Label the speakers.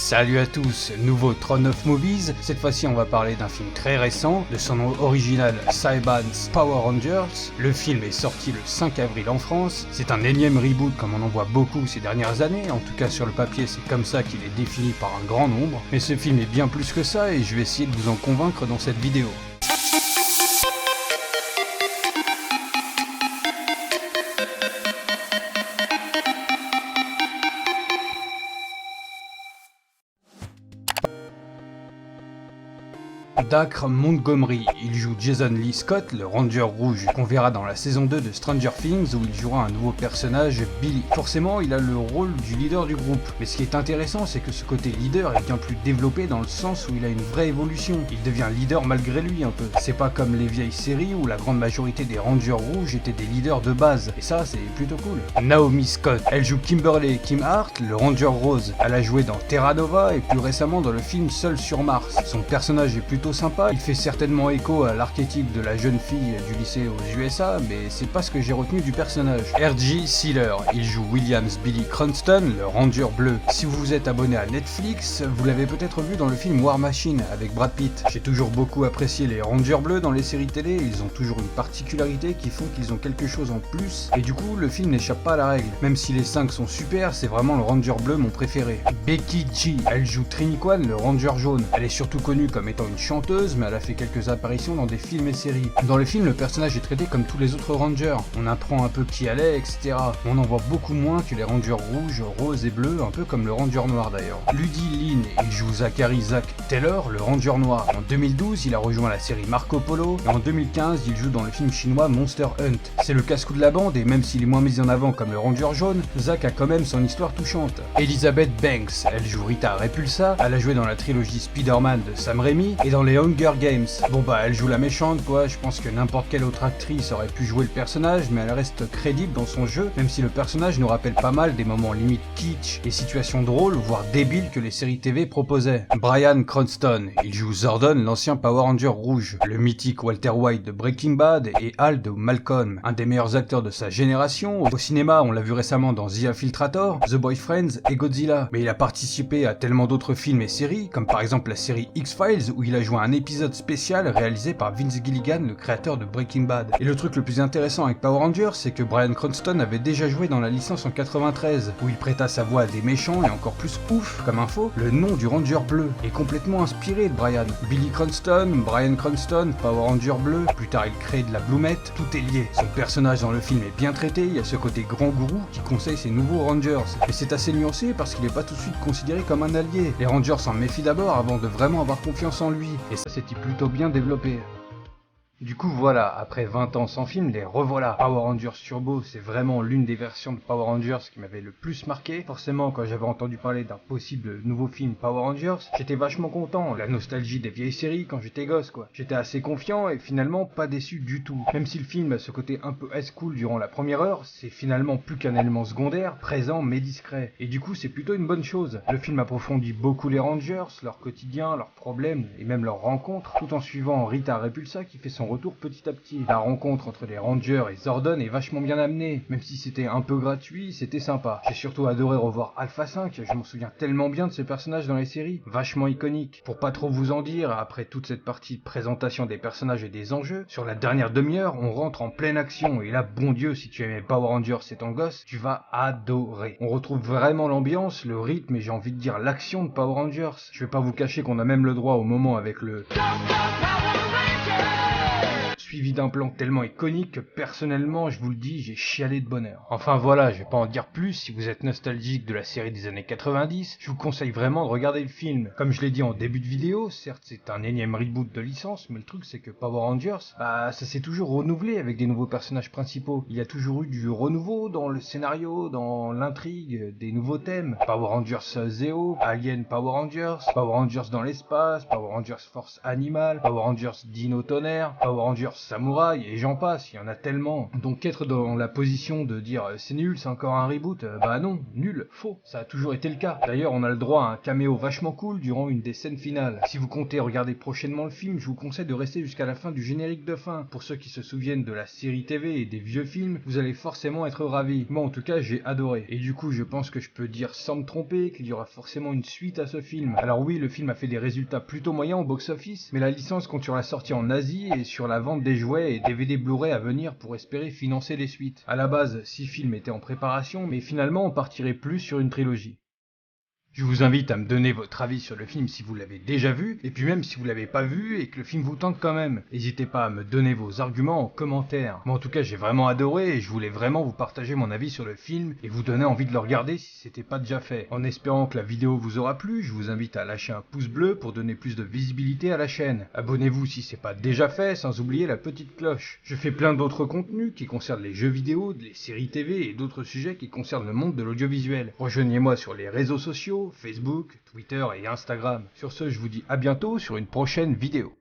Speaker 1: Salut à tous, nouveau Tron of Movies. Cette fois-ci on va parler d'un film très récent, de son nom original Saban's Power Rangers. Le film est sorti le 5 avril en France. C'est un énième reboot comme on en voit beaucoup ces dernières années, en tout cas sur le papier c'est comme ça qu'il est défini par un grand nombre. Mais ce film est bien plus que ça et je vais essayer de vous en convaincre dans cette vidéo. Dacre Montgomery, il joue Jason Lee Scott, le Ranger rouge, qu'on verra dans la saison 2 de Stranger Things où il jouera un nouveau personnage, Billy. Forcément, il a le rôle du leader du groupe, mais ce qui est intéressant, c'est que ce côté leader est bien plus développé dans le sens où il a une vraie évolution. Il devient leader malgré lui un peu. C'est pas comme les vieilles séries où la grande majorité des Rangers rouges étaient des leaders de base, et ça c'est plutôt cool. Naomi Scott, elle joue Kimberly Kim Hart, le Ranger rose. Elle a joué dans Terra Nova et plus récemment dans le film Seul sur Mars. Son personnage est plutôt sympa, il fait certainement écho à l'archétype de la jeune fille du lycée aux USA, mais c'est pas ce que j'ai retenu du personnage. R.J. Sealer, il joue Williams Billy Cranston, le Ranger bleu. Si vous vous êtes abonné à Netflix, vous l'avez peut-être vu dans le film War Machine avec Brad Pitt. J'ai toujours beaucoup apprécié les Rangers bleus dans les séries télé, ils ont toujours une particularité qui font qu'ils ont quelque chose en plus, et du coup le film n'échappe pas à la règle. Même si les 5 sont super, c'est vraiment le Ranger bleu mon préféré. Becky G, elle joue Trini Kwan, le Ranger jaune. Elle est surtout connue comme étant une chanteuse, mais elle a fait quelques apparitions dans des films et séries. Dans le film, le personnage est traité comme tous les autres Rangers. On apprend un peu qui elle est, etc. On en voit beaucoup moins que les Rangers rouges, roses et bleus, un peu comme le Ranger noir d'ailleurs. Ludie Lin, il joue Zachary Zack Taylor, le Ranger noir. En 2012, il a rejoint la série Marco Polo, et en 2015, il joue dans le film chinois Monster Hunt. C'est le casse-cou de la bande, et même s'il est moins mis en avant comme le Ranger jaune, Zack a quand même son histoire touchante. Elizabeth Banks, elle joue Rita Repulsa, elle a joué dans la trilogie Spider-Man de Sam Raimi, et dans les Hunger Games. Bon bah elle joue la méchante quoi, je pense que n'importe quelle autre actrice aurait pu jouer le personnage, mais elle reste crédible dans son jeu, même si le personnage nous rappelle pas mal des moments limite kitsch et situations drôles, voire débiles que les séries TV proposaient. Bryan Cranston, il joue Zordon, l'ancien Power Ranger rouge, le mythique Walter White de Breaking Bad et Hal de Malcolm, un des meilleurs acteurs de sa génération. Au cinéma, on l'a vu récemment dans The Infiltrator, The Boyfriends et Godzilla, mais il a participé à tellement d'autres films et séries, comme par exemple la série X-Files où il a joué un épisode spécial réalisé par Vince Gilligan, le créateur de Breaking Bad. Et le truc le plus intéressant avec Power Rangers, c'est que Bryan Cranston avait déjà joué dans la licence en 93, où il prêta sa voix à des méchants, et encore plus ouf, comme info, le nom du Ranger bleu est complètement inspiré de Bryan. Billy Cranston, Bryan Cranston, Power Ranger bleu, plus tard il crée de la Bloomette, tout est lié. Son personnage dans le film est bien traité, il y a ce côté grand gourou qui conseille ses nouveaux Rangers, mais c'est assez nuancé parce qu'il n'est pas tout de suite considéré comme un allié. Les Rangers s'en méfient d'abord avant de vraiment avoir confiance en lui, et ça c'était plutôt bien développé. Du coup voilà, après 20 ans sans film, les revoilà. Power Rangers Turbo, c'est vraiment l'une des versions de Power Rangers qui m'avait le plus marqué. Forcément, quand j'avais entendu parler d'un possible nouveau film Power Rangers, j'étais vachement content. La nostalgie des vieilles séries quand j'étais gosse quoi. J'étais assez confiant et finalement pas déçu du tout. Même si le film a ce côté un peu high-school durant la première heure, c'est finalement plus qu'un élément secondaire, présent mais discret. Et du coup c'est plutôt une bonne chose. Le film approfondit beaucoup les Rangers, leur quotidien, leurs problèmes et même leurs rencontres, tout en suivant Rita Repulsa qui fait son retour petit à petit. La rencontre entre les Rangers et Zordon est vachement bien amenée, même si c'était un peu gratuit, c'était sympa. J'ai surtout adoré revoir Alpha 5, je m'en souviens tellement bien de ce personnage dans les séries, vachement iconique. Pour pas trop vous en dire, après toute cette partie de présentation des personnages et des enjeux, sur la dernière demi-heure, on rentre en pleine action, et là, bon Dieu, si tu aimais Power Rangers et ton gosse, tu vas adorer. On retrouve vraiment l'ambiance, le rythme et j'ai envie de dire l'action de Power Rangers. Je vais pas vous cacher qu'on a même le droit au moment avec le suivi d'un plan tellement iconique que personnellement, je vous le dis, j'ai chialé de bonheur. Enfin voilà, je vais pas en dire plus, si vous êtes nostalgique de la série des années 90, je vous conseille vraiment de regarder le film. Comme je l'ai dit en début de vidéo, certes c'est un énième reboot de licence, mais le truc c'est que Power Rangers, ça s'est toujours renouvelé avec des nouveaux personnages principaux. Il y a toujours eu du renouveau dans le scénario, dans l'intrigue, des nouveaux thèmes. Power Rangers Zeo, Alien Power Rangers dans l'espace, Power Rangers Force Animal, Power Rangers Dino Tonnerre, Power Rangers Samurai, et j'en passe, il y en a tellement. Donc être dans la position de dire c'est nul, c'est encore un reboot, bah non, nul, faux, ça a toujours été le cas. D'ailleurs, on a le droit à un caméo vachement cool durant une des scènes finales. Si vous comptez regarder prochainement le film, je vous conseille de rester jusqu'à la fin du générique de fin. Pour ceux qui se souviennent de la série TV et des vieux films, vous allez forcément être ravis. Moi en tout cas, j'ai adoré. Et du coup, je pense que je peux dire sans me tromper qu'il y aura forcément une suite à ce film. Alors oui, le film a fait des résultats plutôt moyens au box-office, mais la licence compte sur la sortie en Asie et sur la vente des jouets et DVD Blu-ray à venir pour espérer financer les suites. À la base, 6 films étaient en préparation, mais finalement on partirait plus sur une trilogie. Je vous invite à me donner votre avis sur le film si vous l'avez déjà vu, et puis même si vous l'avez pas vu et que le film vous tente quand même. N'hésitez pas à me donner vos arguments en commentaire. Moi en tout cas j'ai vraiment adoré et je voulais vraiment vous partager mon avis sur le film et vous donner envie de le regarder si c'était pas déjà fait. En espérant que la vidéo vous aura plu, je vous invite à lâcher un pouce bleu pour donner plus de visibilité à la chaîne. Abonnez-vous si c'est pas déjà fait, sans oublier la petite cloche. Je fais plein d'autres contenus qui concernent les jeux vidéo, les séries TV et d'autres sujets qui concernent le monde de l'audiovisuel. Rejoignez-moi sur les réseaux sociaux, Facebook, Twitter et Instagram. Sur ce, je vous dis à bientôt sur une prochaine vidéo.